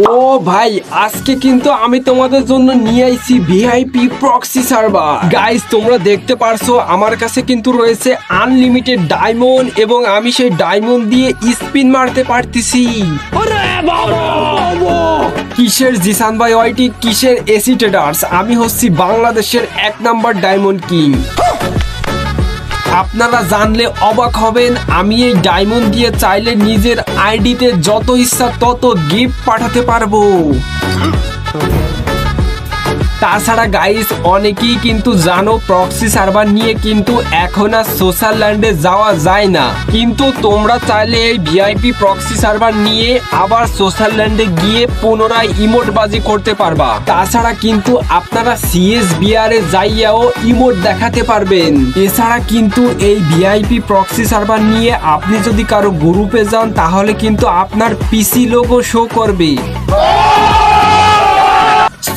ও ভাই, আজকে কিন্তু আমি তোমাদের জন্য নিয়ে আইছি ভিআইপি প্রক্সি সার্ভার। গাইস, তোমরা দেখতে পারছো আমার কাছে কিন্তু রয়েছে আনলিমিটেড ডায়মন্ড এবং আমি সেই ডায়মন্ড দিয়ে স্পিন মারতে পারতেছি। কিসের জিসান ভাই ওয়াইটি, কিসের এসি ট্রেডার্স, আমি হচ্ছি বাংলাদেশের 1 নাম্বার ডায়মন্ড কিং। আপনারা জানলে অবাক হবেন, আমি এই ডায়মন্ড দিয়ে চাইলে নিজের আইডিতে যত ইচ্ছা তত গিফট পাঠাতে পারবো। তাছাড়া গাইস, অনেকেই কিন্তু জানো প্রক্সি সার্ভার নিয়ে কিন্তু এখন আর সোশ্যাল ল্যান্ডে যাওয়া যায় না, কিন্তু তোমরা চাইলে এই ভিআইপি প্রক্সি সার্ভার নিয়ে আবার সোশ্যাল ল্যান্ডে গিয়ে পুনরায় ইমোট বাজি করতে পারবা। তাছাড়া কিন্তু আপনারা সিএসবিআর এ যাইয়াও ইমোট দেখাতে পারবেন। এছাড়া কিন্তু এই ভিআইপি প্রক্সি সার্ভার নিয়ে আপনি যদি কারো গ্রুপে যান তাহলে কিন্তু আপনার পিসি লোগো শো করবে।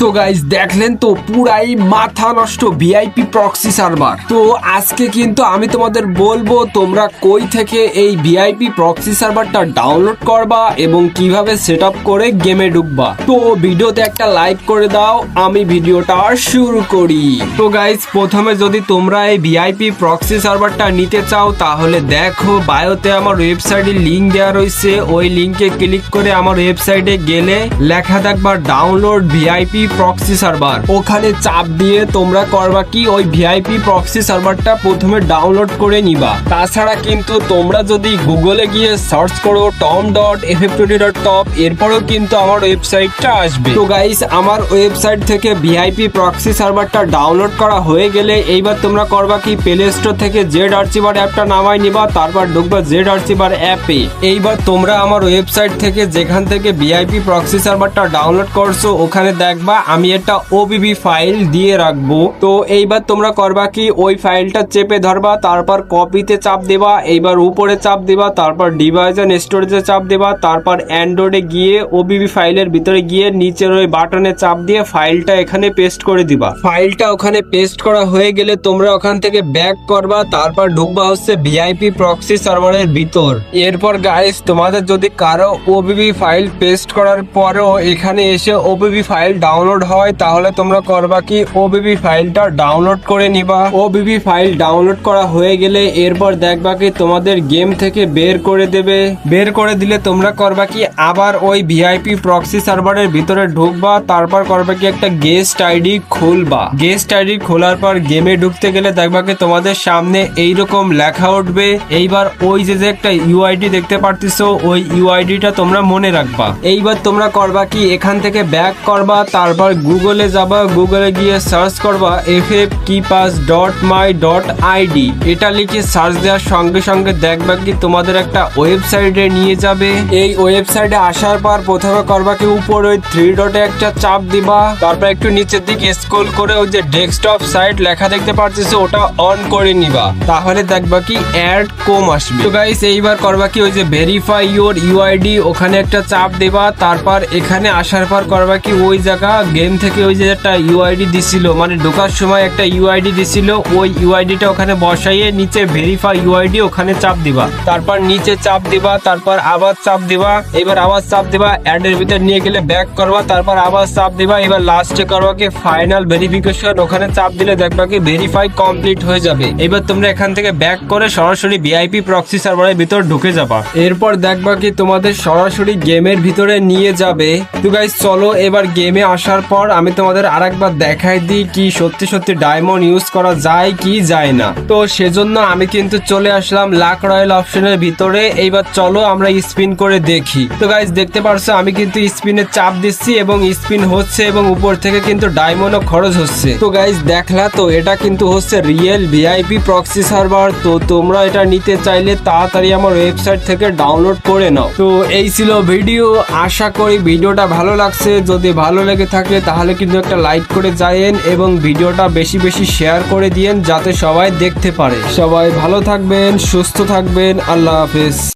তো গাইস, দেখলেন তো পুরাই মাথা নষ্ট ভিআইপি প্রক্সি সার্ভার। তো আজকে কিন্তু আমি তোমাদের বলবো তোমরা কই থেকে এই ভিআইপি প্রক্সি সার্ভারটা ডাউনলোড করবা এবং কিভাবে সেটআপ করে গেমে ঢুকবা। তো ভিডিওতে একটা লাইক করে দাও, আমি ভিডিওটা শুরু করি। তো গাইস, প্রথমে যদি তোমরা এই ভিআইপি প্রক্সি সার্ভারটা নিতে চাও তাহলে দেখো বায়োতে আমার ওয়েবসাইটের লিংক দেওয়া রয়েছে, ওই লিংকে ক্লিক করে আমার ওয়েবসাইটে গেলে লেখা থাকবা ডাউনলোড ভিআইপি প্রক্সি সার্ভার। ওখানে চাপ দিয়ে তোমরা করবা কি, ওই ভিআইপি প্রক্সি সার্ভারটা প্রথমে ডাউনলোড করে নিবা। তাছাড়া কিন্তু তোমরা যদি গুগলে গিয়ে সার্চ করো tom.ff20.top, এরপরেও কিন্তু আমার ওয়েবসাইটটা আসবে। তো গাইস, আমার ওয়েবসাইট থেকে ভিআইপি প্রক্সি সার্ভারটা ডাউনলোড করা হয়ে গেলে এইবার তোমরা করবা কি, প্লে স্টোর থেকে জেড আর্চিভার অ্যাপটা নামাই নিবা, তারপর ঢুকবা জেড আর্চিভার অ্যাপে। এইবার তোমরা আমার ওয়েবসাইট থেকে যেখান থেকে ভিআইপি প্রক্সি সার্ভারটা ডাউনলোড করছো ওখানে দেখবা আমি একটা ওবিবি ফাইল দিয়ে রাখবো। তো এইবার তোমরা করবা কি, ওই ফাইলটা চেপে ধরবা, তারপর কপিতে চাপ দেবা, এইবার উপরে চাপ দেবা, তারপর ডিভাইস এন্ড স্টোরেজে চাপ দেবা, তারপর অ্যান্ড্রয়েডে গিয়ে ওবিবি ফাইলের ভিতরে গিয়ে নিচের ওই বাটনে চাপ দিয়ে ফাইলটা এখানে পেস্ট করে দিবা। ফাইলটা ওখানে পেস্ট করা হয়ে গেলে তোমরা ওখান থেকে ব্যাক করবা, তারপর ঢুকবা হচ্ছে ভিআইপি প্রক্সি সার্ভারের ভিতর। এরপর গাইস, তোমাদের যদি কারো ওবিবি ফাইল পেস্ট করার পরেও এখানে এসে ওবিবি ফাইল ডাউনলোড হয় তাহলে তোমরা করবা কি, ওবিবি ফাইলটা ডাউনলোড করে নিবা। ওবিবি ফাইল ডাউনলোড করা হয়ে গেলে এরপর দেখবা কি তোমাদের গেম থেকে বের করে দেবে। বের করে দিলে তোমরা করবা কি, আবার ওই ভিআইপি প্রক্সি সার্ভারের ভিতরে ঢুকবা, তারপর করবা কি একটা গেস্ট আইডি খুলবা। গেস্ট আইডি খোলার পর গেমে ঢুকতে গেলে দেখবা কি তোমাদের সামনে এইরকম লেখা উঠবে। এইবার ওই যে একটা ইউআইডি দেখতে পারতেছো, ওই ইউআইডিটা তোমরা মনে রাখবা। এইবার তোমরা করবা কি, এখান থেকে ব্যাক করবা, তারপর গুগলে যাবা, গুগলে গিয়ে সার্চ করবা ffkeepass.my.id। এটা লিখে সার্চ দেওয়ার সঙ্গে সঙ্গে দেখবা কি তোমাদের একটা ওয়েবসাইটে নিয়ে যাবে। এই ওয়েবসাইটে আসার পর প্রথমে করবা কি, উপরে ওই 3 ডটে একটা চাপ দিবা, তারপর একটু নিচের দিকে স্ক্রল করে ওই যে ডেস্কটপ সাইট লেখা দেখতে পারতেছো ওটা অন করে নিবা, তাহলে দেখবা কি অ্যাড কম আসবে। তো গাইস, এইবার করবা কি, ওই যে ভেরিফাই ইউর ইউআইডি ওখানে একটা চাপ দিবা, তারপর এখানে আসার পর করবা কি, ওই জায়গা গেম থেকে ওই যে একটা ইউআইডি দিছিল, মানে ঢোকার সময় একটা ইউআইডি দিছিল, ওই ইউআইডিটা ওখানে বসাইয়ে নিচে ভেরিফাই ইউআইডি ওখানে চাপ দিবা, তারপর নিচে চাপ দিবা, তারপর আবার চাপ দিবা, এবার আবার চাপ দিবা, অ্যাডের ভিতর নিয়ে গেলে ব্যাক করবা, তারপর আবার চাপ দিবা, এবার লাস্টে করবা কি ফাইনাল ভেরিফিকেশন, ওখানে চাপ দিলে দেখবা কি ভেরিফাই কমপ্লিট হয়ে যাবে। এবার তোমরা এখান থেকে ব্যাক করে সরাসরি ভিআইপি প্রক্সি সার্ভারের ভিতর ঢুকে যাবা। এরপর দেখবা কি তোমাদের সরাসরি গেমের ভিতরে নিয়ে যাবে। তো গাইস, চলো এবার গেমে আসার পর আমি তোমাদের আরেকবার দেখাই দিই কি সত্যি সত্যি ডায়মন্ড ইউজ করা যায় কি যায় না। তো সেজন্য আমি কিন্তু চলে আসলাম লাক রয়্যাল অপশনের ভিতরে। এইবার চলো আমরা স্পিন করে দেখি। তো গাইস, দেখতে পারছো আমি কিন্তু স্পিনে চাপ দিচ্ছি এবং স্পিন হচ্ছে এবং উপর থেকে কিন্তু ডায়মন্ডও খরচ হচ্ছে। তো গাইস, দেখলা তো এটা কিন্তু হচ্ছে রিয়েল ভিআইপি প্রক্সি সার্ভার। তো তোমরা এটা নিতে চাইলে তাড়াতাড়ি আমার ওয়েবসাইট থেকে ডাউনলোড করে নাও। তো এই ছিল ভিডিও, আশা করি ভিডিওটা ভালো লাগছে। যদি ভালো লেগে থাকে তাহলে কিন্তু একটা লাইক করে যায়েন এবং ভিডিওটা বেশি বেশি শেয়ার করে দিয়েন যাতে সবাই দেখতে পারে। সবাই ভালো থাকবেন, সুস্থ থাকবেন, আল্লাহ হাফেজ।